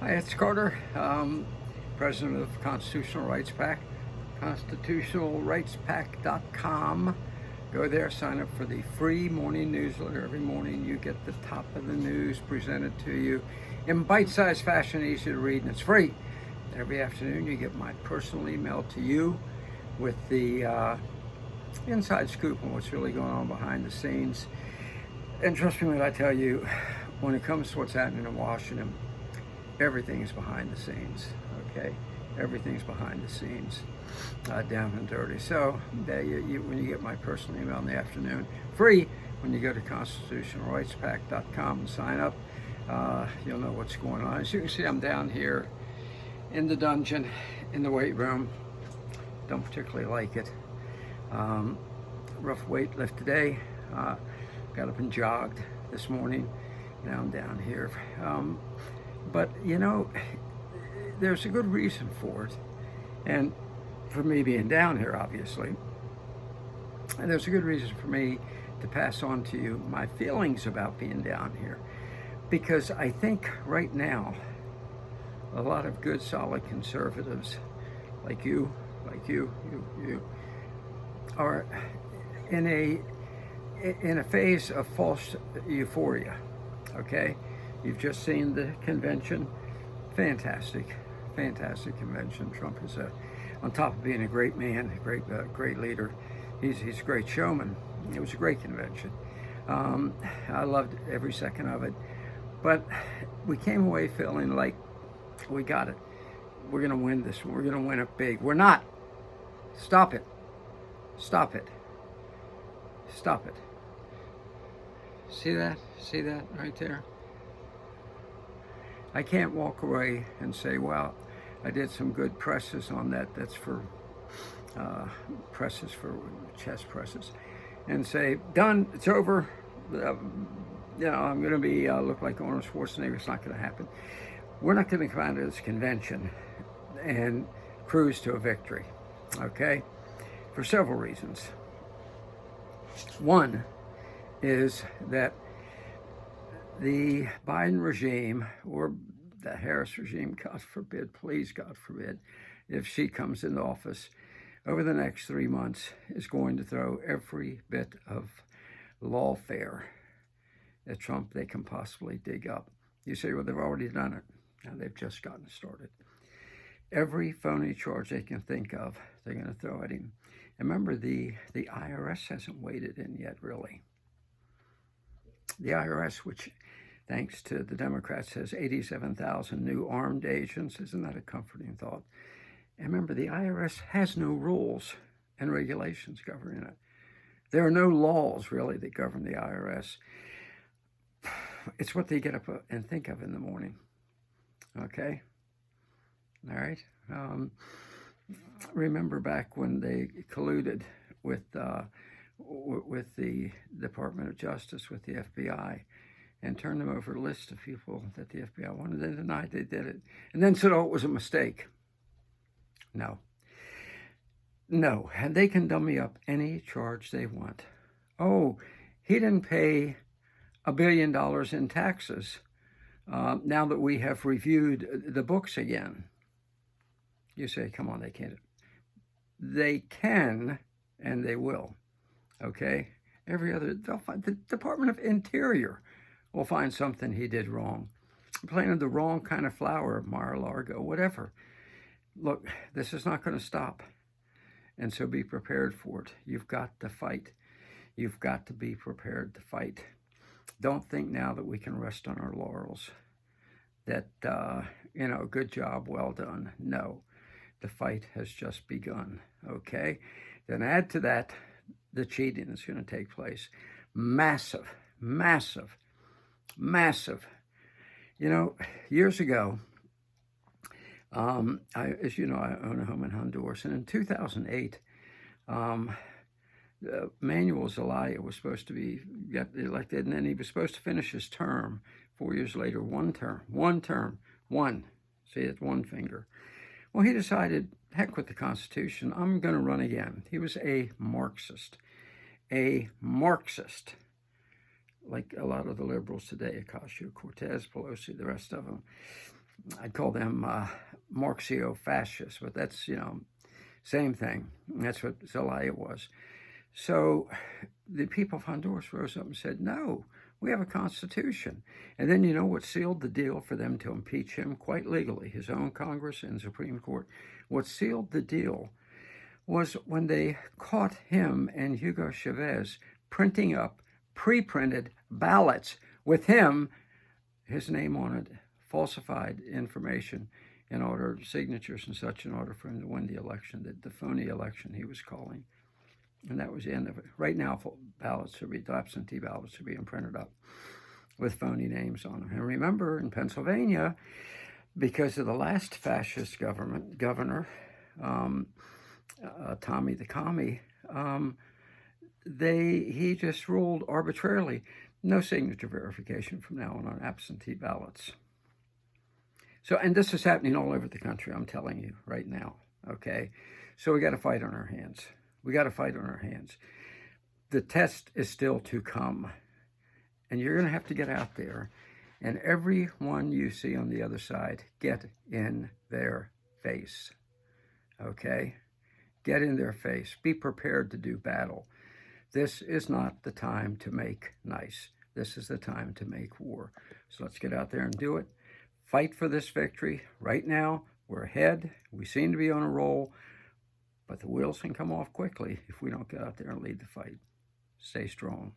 Hi, it's Carter, president of Constitutional Rights PAC, constitutionalrightspac.com. Go there, sign up for the free morning newsletter. Every morning you get the top of the news presented to you in bite-sized fashion, easy to read, and it's free. Every afternoon you get my personal email to you with the inside scoop on what's really going on behind the scenes. And trust me when I tell you, when it comes to what's happening in Washington, everything is behind the scenes, okay? Everything's behind the scenes, down and dirty. So when you get my personal email in the afternoon, free, when you go to constitutionalrightspac.com and sign up, you'll know what's going on. As you can see, I'm down here in the dungeon, in the weight room. Don't particularly like it. Rough weight lift today. Got up and jogged this morning. Now I'm down here. But, you know, there's a good reason for it. And for me being down here, obviously. And there's a good reason for me to pass on to you my feelings about being down here. Because I think right now, a lot of good, solid conservatives, like you, are in a phase of false euphoria, okay? You've just seen the convention. Fantastic convention. Trump is on top of being a great man, great leader. He's a great showman. It was a great convention. I loved every second of it. But we came away feeling like we got it. We're going to win this one. We're going to win it big. We're not. Stop it. Stop it. Stop it. See that? See that right there? I can't walk away and say, well, I did some good presses on that. That's for presses, for chest presses. And say, done, it's over. I'm going to be look like Arnold Schwarzenegger. It's not going to happen. We're not going to come out of this convention and cruise to a victory, okay? For several reasons. One is that the Biden regime, or the Harris regime, God forbid, please God forbid, if she comes into office over the next 3 months, is going to throw every bit of lawfare at Trump they can possibly dig up. You say, well, they've already done it. Now they've just gotten started. Every phony charge they can think of, they're going to throw at him. And remember, the IRS hasn't waded in yet, really. The IRS, which, thanks to the Democrats, has 87,000 new armed agents. Isn't that a comforting thought? And remember, the IRS has no rules and regulations governing it. There are no laws, really, that govern the IRS. It's what they get up and think of in the morning. Okay? All right? Remember back when they colluded with the Department of Justice, with the FBI, and turned them over a list of people that the FBI wanted. They denied they did it, and then said, oh, it was a mistake. No. And they can dummy up any charge they want. Oh, he didn't pay $1 billion in taxes now that we have reviewed the books again. You say, come on, they can't. They can, and they will. Okay? They'll find, the Department of Interior will find something he did wrong. Planted the wrong kind of flower at Mar-a-Lago, whatever. Look, this is not going to stop. And so be prepared for it. You've got to fight. You've got to be prepared to fight. Don't think now that we can rest on our laurels. That, good job, well done. No, the fight has just begun, okay? Then add to that the cheating that's going to take place. Massive. Years ago, as you know, I own a home in Honduras, and in 2008, Manuel Zelaya was supposed to get elected, and then he was supposed to finish his term 4 years later, one term. See, it's one finger. Well, he decided, heck with the Constitution, I'm going to run again. He was a Marxist, like a lot of the liberals today, Ocasio-Cortez, Pelosi, the rest of them. I'd call them Marxio-fascists, but that's, same thing. That's what Zelaya was. So the people of Honduras rose up and said, no, we have a constitution. And then you know what sealed the deal for them to impeach him quite legally, his own Congress and Supreme Court? What sealed the deal was when they caught him and Hugo Chavez printing up pre-printed ballots with his name on it, falsified information in order, signatures and such, in order for him to win the election, the phony election he was calling. And that was the end of it. Right now, absentee ballots are being printed up with phony names on them. And remember, in Pennsylvania, because of the last fascist governor, Tommy the Commie, he just ruled arbitrarily, no signature verification from now on absentee ballots. So, and this is happening all over the country, I'm telling you right now, okay? So we got to fight on our hands. We got to fight on our hands. The test is still to come. And you're going to have to get out there. And everyone you see on the other side, get in their face, okay? Get in their face. Be prepared to do battle. This is not the time to make nice. This is the time to make war. So let's get out there and do it. Fight for this victory. Right now, we're ahead. We seem to be on a roll, but the wheels can come off quickly if we don't get out there and lead the fight. Stay strong.